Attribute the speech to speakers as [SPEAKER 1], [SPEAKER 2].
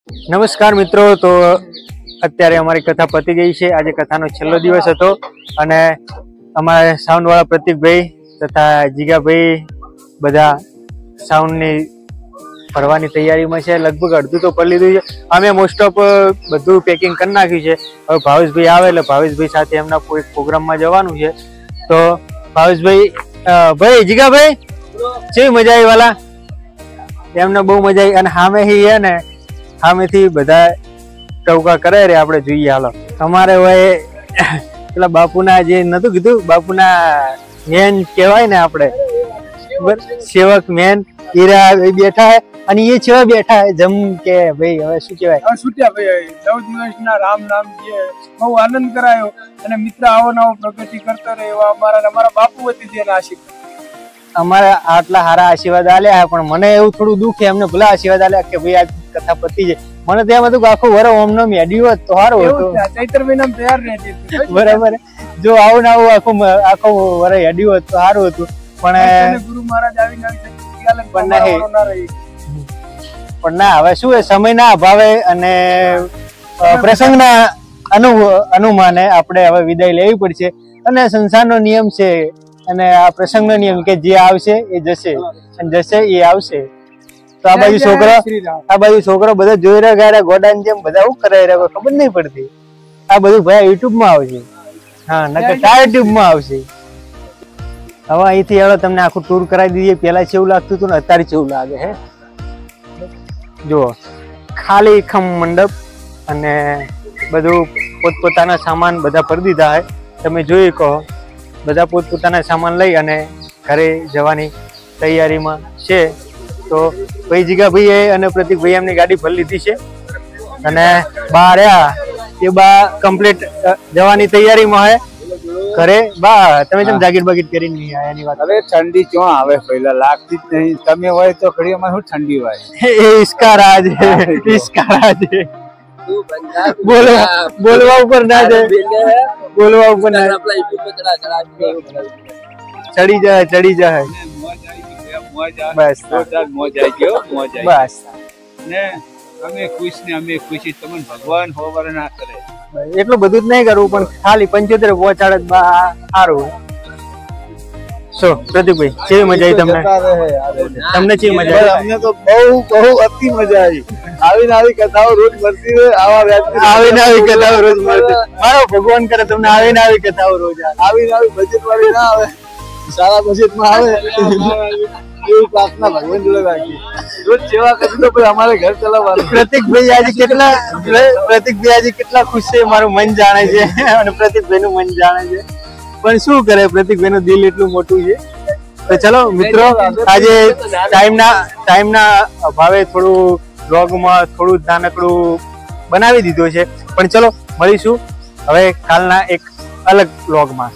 [SPEAKER 1] નમસ્કાર મિત્રો, તો અત્યારે અમારી કથા પતી ગઈ છે। આજે કથાનો છેલ્લો દિવસ હતો અને અમારા સાઉન્ડ વાળા પ્રતિકભાઈ તથા જીગાભાઈ બધા સાઉન્ડની ભરવાની તૈયારીમાં છે। લગભગ અડધું તો ભરી લીધું છે। અમે મોસ્ટ ઓફ બધું પેકિંગ કરી નાખ્યું છે। હવે ભાવેશભાઈ આવે એટલે ભાવેશભાઈ સાથે એમના કોઈ પ્રોગ્રામમાં જવાનું છે। તો ભાવેશભાઈ ભાઈ જીગાભાઈ કેવી મજા આવી વાલા? એમને બહુ મજા આવી અને સામે છે ને સામેથી બધા ટવકા કરે રે, આપણે જોઈએ। હાલો અમારે હોય પેલા બાપુના જે નતું કીધું, બાપુના મેન કહેવાય ને આપણે, સેવક મેન હીરા બેઠા હે અને એ છેવા બેઠા હે જમ કે ભાઈ હવે શું કહેવાય,
[SPEAKER 2] છૂટ્યા ભાઈ 14 દિવસના રામ નામ જે બહુ આનંદ કરાયો અને મિત્ર આવો નવો પ્રગતિ કરતો રહે એવા અમારા બાપુ વતી જેના આશીર્વાદ
[SPEAKER 1] અમારે આટલા સારા આશીર્વાદ આલ્યા। પણ મને એવું થોડું દુઃખ છે, એમને ભલા આશીર્વાદ આલ્યા કે ભાઈ આ કથા પતી છે। મને તો એમ હતું કે આખું વરો ઓમનો મેડ્યું હોત તો સારું હતું।
[SPEAKER 2] ચૈત્ર મહિનામાં તૈયાર રહેતી
[SPEAKER 1] બરાબર, જો આવું ને આવું આખું વરો હેડ્યું હોત તો સારું હતું। પણ
[SPEAKER 2] ગુરુ મહારાજ આવીને
[SPEAKER 1] પણ ના, હવે શું સમય ના અભાવે અને પ્રસંગના અનુમાને આપણે હવે વિદાય લેવી પડશે। અને સંસારનો નિયમ છે અને આ પ્રસંગનો નિયમ કે જે આવશે એ જશે અને જશે એ આવશે। તો આ બાજુ છોકરો બધા જોઈ રહ્યા ગયા ગોડાની જેમ બધા શું કરાઈ રહ્યા ખબર નહીં પડતી। આ બધું ભાઈ યુટ્યુબ માં આવશે, હા નકર યુટ્યુબ માં આવશે। હવે અહીંથી હવે તમને આખું ટૂર કરાવી દઈએ। પેલા કેવું લાગતું હતું ને અત્યારે કેવું લાગે હે જુઓ। ખાલી ખમ મંડપ અને બધું પોતપોતાના સામાન બધા ભરી દીધા હે। તમે જોઈ કહો બધા પોતપોતાના સામાન લઈ અને ઘરે જવાની તૈયારીમાં છે। તો ભાઈ જીગાભાઈ અને પ્રતિકભાઈ એમની ગાડી ભરી લીધી છે અને બા રહ્યા એ બા કમ્પ્લીટ જવાની તૈયારીમાં હે ઘરે। બા તમે જેમ જાગીર બાગીર કરીને નહીં આયા એની વાત?
[SPEAKER 2] અરે ઠંડી ક્યાં આવે, પહેલા લાગતી જ નહીં। તમે હોય તો ઘડીમાં શું ઠંડી હોય?
[SPEAKER 1] એ ઇસકા રાજ હે, ઇસકા રાજ હે। બોલવા ઉપર ના જાય, બોલવા ઉપર ના ચડી જાય બસ બસ
[SPEAKER 2] ને અમે ખુશ ને અમે ખુશી તમને ભગવાન હોવર ના કરે
[SPEAKER 1] એટલું બધું જ નહીં કરવું, પણ ખાલી 75 પહોંચાડે સારું। શું પ્રદીપભાઈ કેવી મજા આવી તમને? તમને કેવી મજા આવી?
[SPEAKER 2] અમને તો બહુ અતિ મજા આવી। આવી કથાઓ રોજ મળતી હોય,
[SPEAKER 1] આવી કથાઓ રોજ મળતી। મારો ભગવાન કરે તમને આવી કથાઓ રોજ
[SPEAKER 2] આવી બજેટ વાળી ના આવે, સારા બજેટમાં આવે એવી પ્રાર્થના ભગવાન જોડે રાખી। રોજ સેવા કરી તો અમારે ઘર ચલાવવાનું।
[SPEAKER 1] પ્રતિકભાઈ આજે કેટલા ખુશ છે મારું મન જાણે છે અને પ્રતિકભાઈ નું મન જાણે છે। પણ શું કરે, પ્રતિકભાઈ નું દિલ એટલું મોટું છે। તો ચલો મિત્રો, આજે ટાઈમના અભાવે થોડું બ્લોગમાં થોડું નાનકડું બનાવી દીધું છે, પણ ચલો મળીશું હવે કાલના એક અલગ બ્લોગમાં।